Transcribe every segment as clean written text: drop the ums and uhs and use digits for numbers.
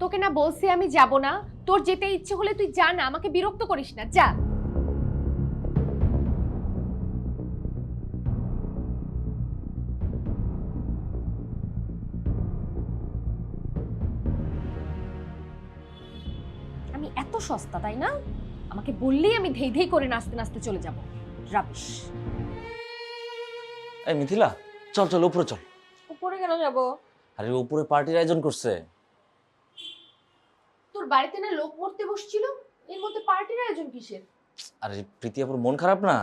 তোকে না বলছি আমি যাব না। তোর যেতে ইচ্ছে হলে তুই যা না, আমাকে বিরক্ত করিস না, যা। আমি এত সস্তা তাই না? আমাকে বললেই আমি ধেই ধেই করে নাচতে নাচতে চলে যাব। রাবিশ। এই মিথিলা, চল চল উপরে চল। উপরে কেন যাব? আরে উপরে পার্টির আয়োজন করছে। তোর বাড়িতে না লোক মরতে বসছিল, এর মধ্যে পার্টির আয়োজন কিসের? আরে প্রীতি আপুর মন খারাপ না,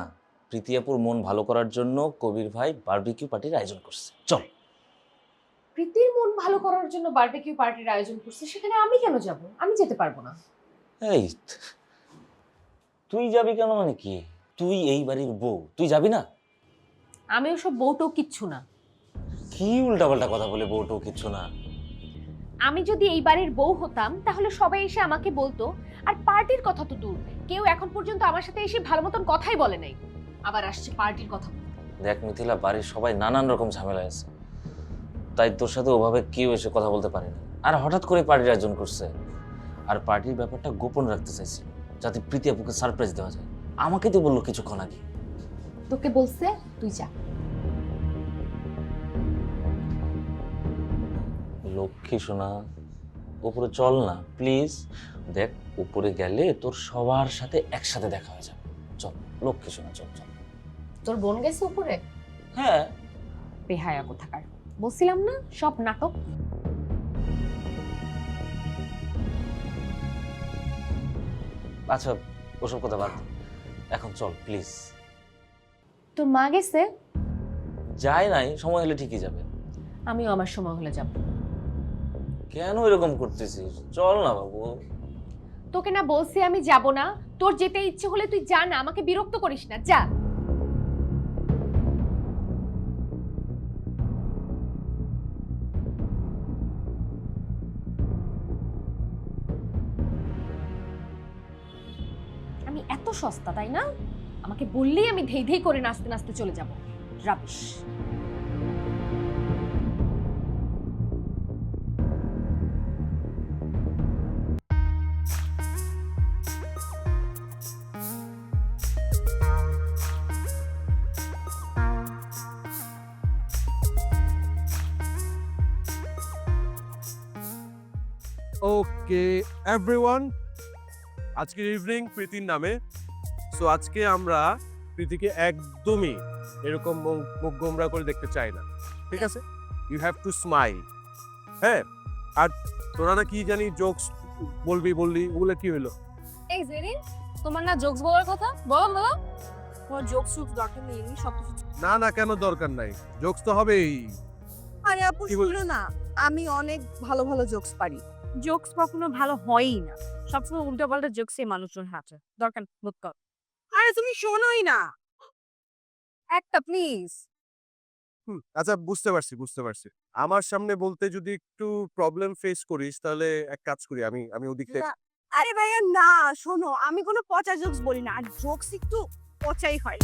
প্রীতি আপুর মন ভালো করার জন্য কবির ভাই বারবিকিউ পার্টির আয়োজন করছে, চল। প্রীতির মন ভালো করার জন্য বারবিকিউ পার্টির আয়োজন করছে, সেখানে আমি কেন যাব? আমি যেতে পারবো না। এই তুই যাবি কেন মানে কি? তুই এই বাড়ির বউ, তুই যাবি না? আমি ওসব বউটো কিচ্ছু না। কি উল্টাপাল্টা কথা বলে বউটো কিচ্ছু না? আমি যদি এই বাড়ির বউ হতাম তাহলে সবাই এসে আমাকে বলতো। আর পার্টির কথা তো দূর, কেউ এখন পর্যন্ত আমার সাথে এসে ভালো মতন কথাই বলে নাই, আবার আসছে পার্টির কথা বলতে। দেখ মিথিলা, বাড়ির সবাই নানান রকম ঝামেলা আছে, তাই তোর সাথে ওভাবে কেউ এসে কথা বলতে পারেনি। আর হঠাৎ করে পার্টির আয়োজন করছে, আর পার্টির ব্যাপারটা গোপন রাখতে চাইছিল যাতে প্রীতি আপুকে সারপ্রাইজ দেওয়া যায়। আমাকে তো বললো কিছুক্ষণ আগে। তোকে বলছে তুই যা। লক্ষ্মী সোনা, উপরে চল না প্লিজ। দেখ উপরে গেলে তোর সবার সাথে একসাথে দেখা হয়ে যাবে। চল লক্ষ্মী সোনা, চল চল। তোর বোন গেছে উপরে? হ্যাঁ। বেহায়া কোথাকার, বলছিলাম না সব নাটক। আচ্ছা ওসব কথা বাদ দে, এখন চল প্লিজ। তোর মা গেছে? যায় নাই, সময় হলে ঠিকই যাবে। আমিও আমার সময় হলে যাব। কেন এরকম করতেছিস? চল না বাবু। তোকে না বলছি আমি যাব না। তোর যেতে ইচ্ছে হলে তুই যা না, আমাকে বিরক্ত করিস না, যা। আমি এত সস্তা তাই না? আমাকে বললেই আমি ধেই ধেই করে নাচতে নাচতে চলে যাব। রাবিশ। ওকে এভরিওয়ান, আজকের ইভিনিং প্রীতির নামে। সো আজকে আমরা প্রীতিকে একদমই এরকম মুখ গোমরা করে দেখতে চাই না, ঠিক আছে? You have to smile. হ্যাঁ, আর তোরা না কি জানি জোকস বললি, ওগুলো কি হলো? এই জেরিন, তোমার না জোকস বলার কথা, বলো বলো। তোমার জোকস শুধু দরকার নেই, এমনি সব কিছু। না না, কেন দরকার নাই? জোকস তো হবেই। আরে আপু কি বল- শুনো না, আমি অনেক ভালো ভালো জোকস পারি। জোকস কখনো ভালো হয়ই না, সবসময় উল্টোপাল্টা জোকসে মানুষজন হাঁটে। দরকার বোধ কর। আরে তুমি শোনোই না, একটা প্লিজ। আচ্ছা বুঝতে পারছি। আমার সামনে বলতে যদি একটু প্রবলেম ফেস করিস তাহলে এক কাজ করি, আমি ওদিক থেকে। আরে ভাইয়া না, শোনো, আমি কোনো পচা জোকস বলি না, আর জোকস একটু পচাই হয়।